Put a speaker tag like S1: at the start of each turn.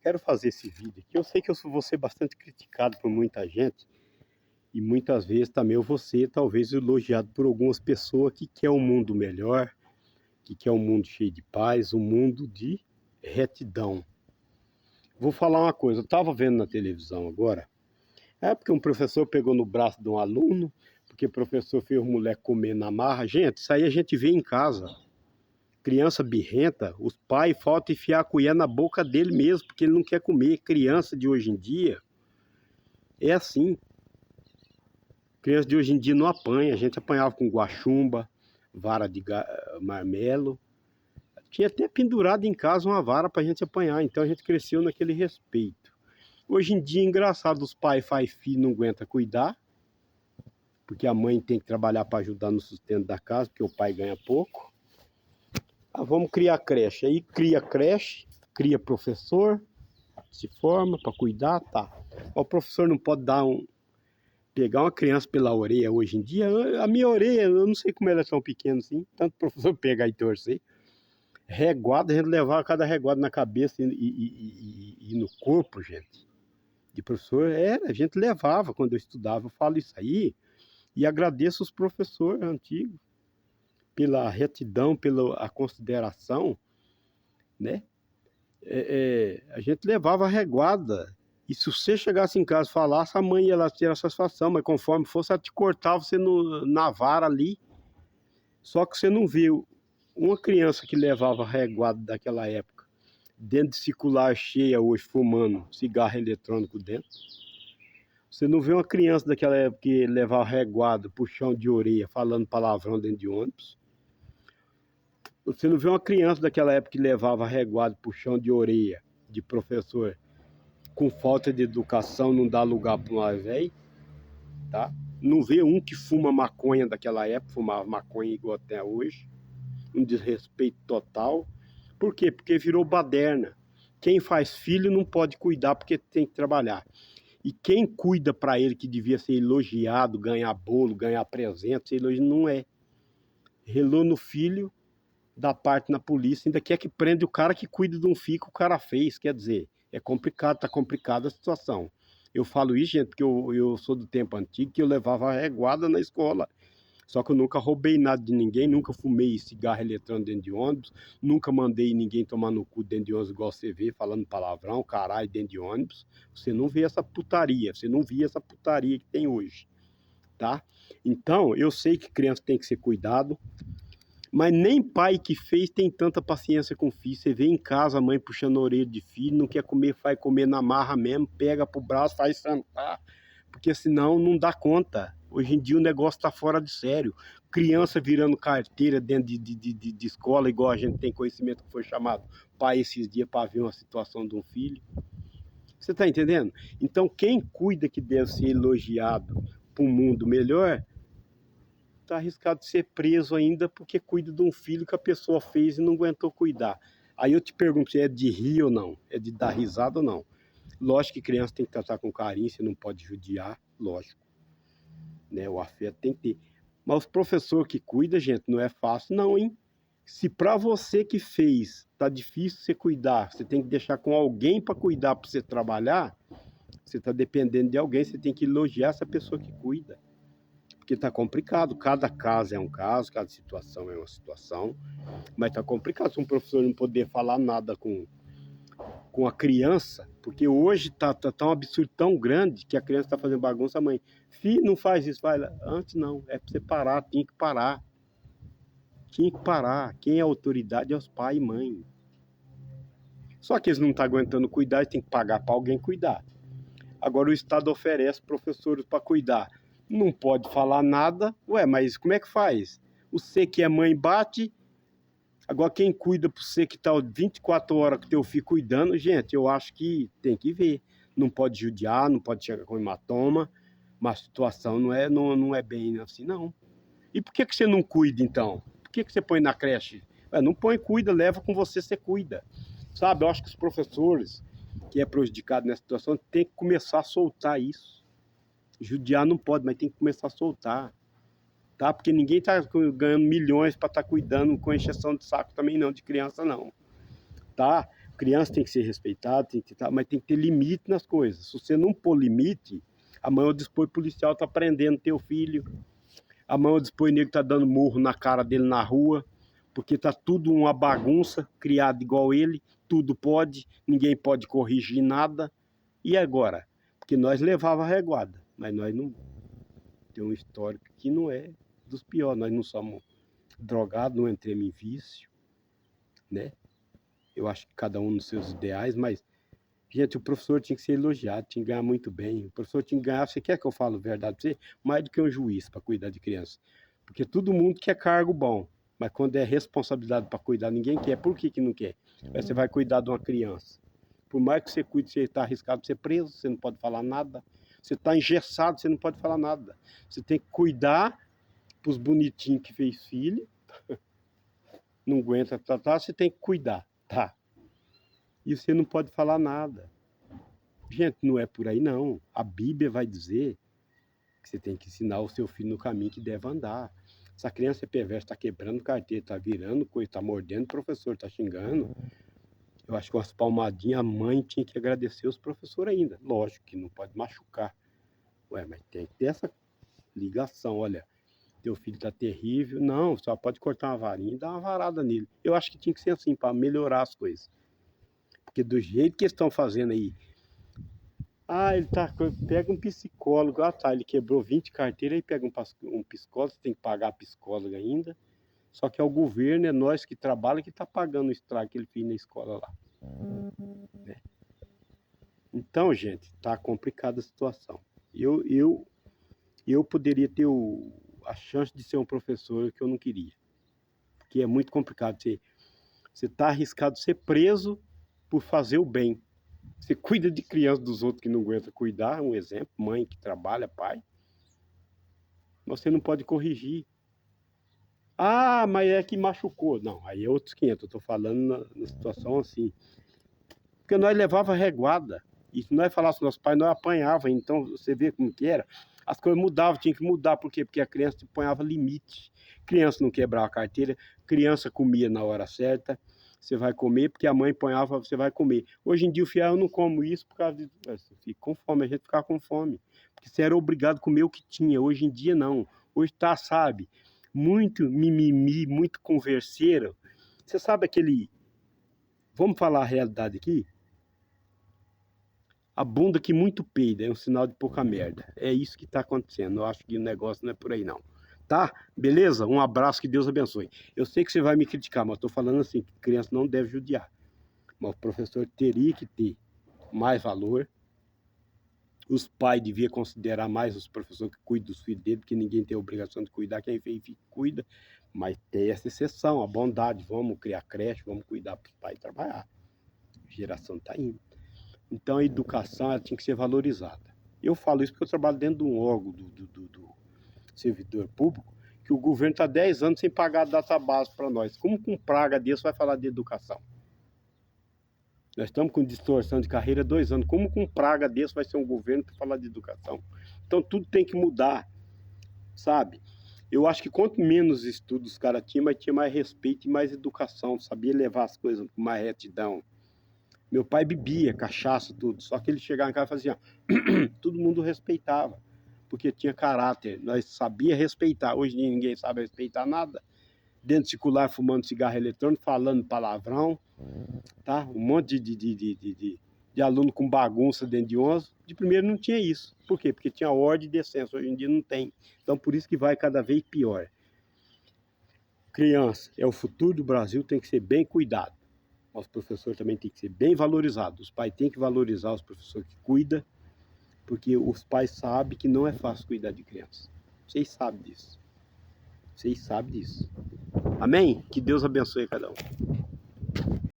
S1: quero fazer esse vídeo aqui. Eu sei que eu vou ser bastante criticado por muita gente e muitas vezes também eu vou ser talvez elogiado por algumas pessoas que quer um mundo melhor, que quer um mundo cheio de paz, um mundo de retidão. Vou falar uma coisa, eu estava vendo na televisão agora, porque um professor pegou no braço de um aluno, porque o professor fez o moleque comer na marra. Gente, isso aí a gente vê em casa. Criança birrenta, os pais faltam enfiar a colher na boca dele mesmo, porque ele não quer comer. Criança de hoje em dia é assim. Criança de hoje em dia não apanha. A gente apanhava com guaxumba, vara de marmelo. Tinha até pendurado em casa uma vara para a gente apanhar. Então a gente cresceu naquele respeito. Hoje em dia, engraçado, os pais fazem filho, não aguenta cuidar, porque a mãe tem que trabalhar para ajudar no sustento da casa, porque o pai ganha pouco. Vamos criar creche. Aí cria creche, cria professor, se forma para cuidar, tá. O professor não pode pegar uma criança pela orelha hoje em dia. A minha orelha, eu não sei como ela é tão pequena assim, tanto o professor pegar e torcer. Reguada, a gente levava cada reguada na cabeça e no corpo, gente. De professor, a gente levava quando eu estudava. Eu falo isso aí e agradeço os professores antigos pela retidão, pela consideração, né? A gente levava a reguada. E se você chegasse em casa e falasse, a mãe ia lá tirar satisfação, mas conforme fosse, ela te cortava você na vara ali. Só que você não viu uma criança que levava reguada daquela época, dentro de circular cheia hoje, fumando cigarro eletrônico dentro. Você não vê uma criança daquela época que levava reguada, puxão de orelha, falando palavrão dentro de ônibus. Você não vê uma criança daquela época que levava reguado, puxão de orelha de professor, com falta de educação, não dá lugar para um velho, tá? Não vê um que fuma maconha daquela época, fumava maconha igual até hoje, um desrespeito total. Por quê? Porque virou baderna. Quem faz filho não pode cuidar porque tem que trabalhar. E quem cuida para ele, que devia ser elogiado, ganhar bolo, ganhar presente, ser elogiado, não é. Relou no filho, da parte na polícia, ainda quer que prenda o cara que cuida de um filho que o cara fez. Quer dizer, é complicado, tá complicada a situação. Eu falo isso, gente, porque eu sou do tempo antigo, que eu levava a reguada na escola. Só que eu nunca roubei nada de ninguém, nunca fumei cigarro eletrônico dentro de ônibus, nunca mandei ninguém tomar no cu dentro de ônibus, igual você vê, falando palavrão, caralho, dentro de ônibus. Você não vê essa putaria, você não via essa putaria que tem hoje, tá? Então, eu sei que criança tem que ser cuidado, mas nem pai que fez tem tanta paciência com o filho. Você vê em casa a mãe puxando a orelha de filho, não quer comer, faz comer na marra mesmo, pega pro braço, faz sentar, porque senão não dá conta. Hoje em dia o negócio tá fora de sério. Criança virando carteira dentro de escola, igual a gente tem conhecimento que foi chamado pai esses dias para ver uma situação de um filho. Você tá entendendo? Então quem cuida que deve ser elogiado para um mundo melhor, está arriscado de ser preso ainda porque cuida de um filho que a pessoa fez e não aguentou cuidar. Aí eu te pergunto se é de rir ou não, é de dar risada ou não. Lógico que criança tem que tratar com carinho, você não pode judiar, lógico, né? O afeto tem que ter. Mas os professores que cuidam, gente, não é fácil não, hein? Se para você que fez, tá difícil você cuidar, você tem que deixar com alguém para cuidar, para você trabalhar, você está dependendo de alguém, você tem que elogiar essa pessoa que cuida. Porque tá complicado, cada caso é um caso, cada situação é uma situação, mas tá complicado se um professor não poder falar nada com a criança, porque hoje tá um absurdo tão grande que a criança tá fazendo bagunça, a mãe, filho, não faz isso, vai lá. Antes não, é pra você parar, tinha que parar. Tinha que parar. Quem é a autoridade é os pais e mãe. Só que eles não estão aguentando cuidar, eles têm que pagar para alguém cuidar. Agora o Estado oferece professores para cuidar. Não pode falar nada. Ué, mas como é que faz? Você que é mãe bate. Agora quem cuida para você que está 24 horas com o teu filho cuidando, gente, eu acho que tem que ver. Não pode judiar, não pode chegar com hematoma. Mas a situação não é bem assim, não. E por que você não cuida, então? Por que você põe na creche? Ué, não põe, cuida, leva com você, você cuida. Sabe, eu acho que os professores que é prejudicado nessa situação tem que começar a soltar isso. Judiar não pode, mas tem que começar a soltar, tá? Porque ninguém tá ganhando milhões para estar cuidando com encheção de saco também não, de criança não, tá? Criança tem que ser respeitada, mas tem que ter limite nas coisas. Se você não pôr limite, amanhã o dispor policial tá prendendo teu filho, amanhã o dispor negro tá dando murro na cara dele na rua, porque tá tudo uma bagunça, criado igual ele, tudo pode, ninguém pode corrigir nada. E agora? Porque nós levava a reguada, mas nós não tem um histórico que não é dos piores, nós não somos drogados, não entremos em vício, né? Eu acho que cada um nos seus ideais, mas, gente, o professor tinha que ser elogiado, tinha que ganhar muito bem. O professor tinha que ganhar, você quer que eu fale a verdade pra você? Mais do que um juiz para cuidar de criança. Porque todo mundo quer cargo bom, mas quando é responsabilidade para cuidar, ninguém quer. Por que não quer? Aí você vai cuidar de uma criança. Por mais que você cuide, você está arriscado de ser preso, você não pode falar nada. Você está engessado, você não pode falar nada. Você tem que cuidar para os bonitinhos que fez filho. Não aguenta tratar, você tem que cuidar, tá? E você não pode falar nada. Gente, não é por aí não. A Bíblia vai dizer que você tem que ensinar o seu filho no caminho que deve andar. Se a criança é perversa, está quebrando carteira, está virando coisa, está mordendo, o professor está xingando. Eu acho que umas palmadinhas, a mãe tinha que agradecer os professores ainda. Lógico que não pode machucar. Ué, mas tem que ter essa ligação. Olha, teu filho está terrível. Não, só pode cortar uma varinha e dar uma varada nele. Eu acho que tinha que ser assim, para melhorar as coisas. Porque do jeito que eles estão fazendo aí, ele tá, pega um psicólogo, tá, ele quebrou 20 carteiras, aí pega um psicólogo, você tem que pagar a psicóloga ainda. Só que é o governo, é nós que trabalha que tá pagando o estrago que ele fez na escola lá. Né? Então, gente, tá complicada a situação. Eu poderia ter a chance de ser um professor que eu não queria. Porque é muito complicado. Você tá arriscado ser preso por fazer o bem. Você cuida de criança dos outros que não aguenta cuidar, um exemplo, mãe que trabalha, pai. Você não pode corrigir. Mas é que machucou. Não, aí é outros 500. Eu tô falando na situação assim. Porque nós levava reguada. E se nós falássemos com nossos pais, nós apanhava. Então, você vê como que era. As coisas mudavam, tinha que mudar. Por quê? Porque a criança ponhava limite. Criança não quebrava a carteira, criança comia na hora certa. Você vai comer, porque a mãe ponhava, você vai comer. Hoje em dia, o filho, eu não como isso por causa de. Fico com fome, a gente ficava com fome. Porque você era obrigado a comer o que tinha. Hoje em dia, não. Hoje tá, sabe, muito mimimi, muito converseiro. Você sabe aquele. Vamos falar a realidade aqui? A bunda que muito peida é um sinal de pouca merda. É isso que está acontecendo. Eu acho que o negócio não é por aí, não. Tá? Beleza? Um abraço, que Deus abençoe. Eu sei que você vai me criticar, mas estou falando assim, que criança não deve judiar. Mas o professor teria que ter mais valor. Os pais deviam considerar mais os professores que cuidam dos filhos dele, porque ninguém tem a obrigação de cuidar, quem fez filho cuida. Mas tem essa exceção, a bondade. Vamos criar creche, vamos cuidar para os pais trabalhar. A geração está indo. Então a educação ela tinha que ser valorizada. Eu falo isso porque eu trabalho dentro de um órgão do servidor público, que o governo está 10 anos sem pagar a database para nós. Como com praga desse vai falar de educação? Nós estamos com distorção de carreira 2 anos. Como com praga desse vai ser um governo para falar de educação? Então tudo tem que mudar, sabe? Eu acho que quanto menos estudos os caras tinham, mas tinha mais respeito e mais educação, sabia levar as coisas com mais retidão. Meu pai bebia cachaça, tudo. Só que ele chegava em casa e fazia assim, todo mundo respeitava, porque tinha caráter. Nós sabia respeitar. Hoje ninguém sabe respeitar nada. Dentro circular, fumando cigarro eletrônico, falando palavrão, tá? Um monte de aluno com bagunça dentro de ônibus. De primeiro não tinha isso. Por quê? Porque tinha ordem e decência. Hoje em dia não tem. Então por isso que vai cada vez pior. Criança é o futuro do Brasil, tem que ser bem cuidado. Os professores também têm que ser bem valorizados. Os pais têm que valorizar os professores que cuidam, porque os pais sabem que não é fácil cuidar de criança. Vocês sabem disso. Vocês sabem disso. Amém? Que Deus abençoe cada um.